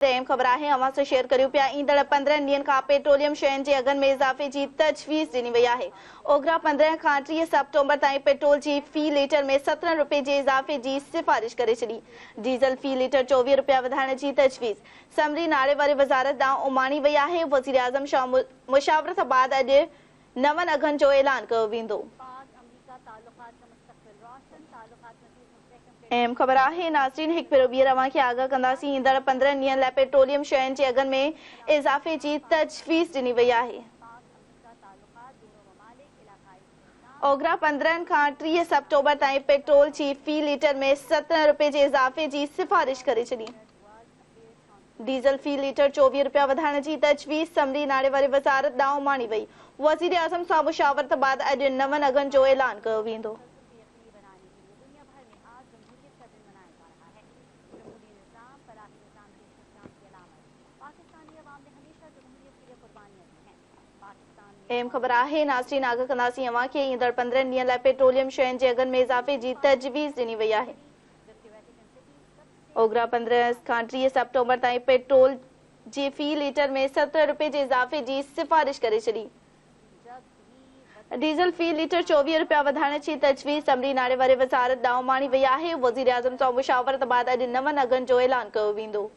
अहम ख़बर है अवां से शेयर करियो पिया। ईंदड़ 15 ॾींहनि खां पेट्रोलियम शयुनि जे अघनि में इज़ाफ़े जी तजवीज़ ॾिनी वई आहे। ओघरा 15 खां 30 सेप्टेम्बर ताईं पेट्रोल जी फ़ी लीटर में 17 रुपए जे इज़ाफ़े जी सिफ़ारिश करे छॾी। डीज़ल फ़ी लीटर 24 रुपया वधाइण जी तजवीज़ समरी नाले वारी वज़ारत ॾांहुं उमाणी वई आहे। वज़ीर आज़म सां मुशावरत बाद अॼु नवनि अघनि जो ऐलान कयो वेंदो। अहम ख़बर है नाज़रीन हिकु भेरो ॿीहर अवां खे आगाह कंदासीं। ईंदड़ 15 ॾींहनि लाइ पेट्रोलियम शयुनि जे अघनि में इज़ाफ़े जी तजवीज़ ॾिनी वई आहे। ओघरा 15 खां 30 सेप्टेम्बर ताईं पेट्रोल जी फ़ी लीटर में 17 रुपए जे इज़ाफ़े जी सिफ़ारिश करे छॾी। डीज़ल फ़ी लीटर 24 रुपया वधाइण जी तजवीज़ समरी नाले वारी वज़ारत ॾांहुं उमाणी वई। वज़ीर आज़म सां मुशावरत बाद अॼु नवनि अघनि जो ऐलान कयो वेंदो। अहम ख़बर है नाज़रीन आगाह कंदासीं अवां खे। ईंदड़ 15 ॾींहनि लाइ पेट्रोलियम शयुनि जे अघनि में इज़ाफ़े जी तजवीज़ ॾिनी वई आहे। ओघरा 15 खां 30 सेप्टेम्बर ताईं पेट्रोल जी फ़ी लीटर में 17 रुपए जे इज़ाफ़े जी सिफ़ारिश करे छॾी। डीज़ल फ़ी लीटर 24 रुपया वधाइण जी तजवीज़ समरी नाले वारी वज़ारत ॾांहुं उमाणी वई आहे। वज़ीर आज़म सां मुशावरत बाद अॼु नवनि अघनि जो ऐलान कयो वेंदो।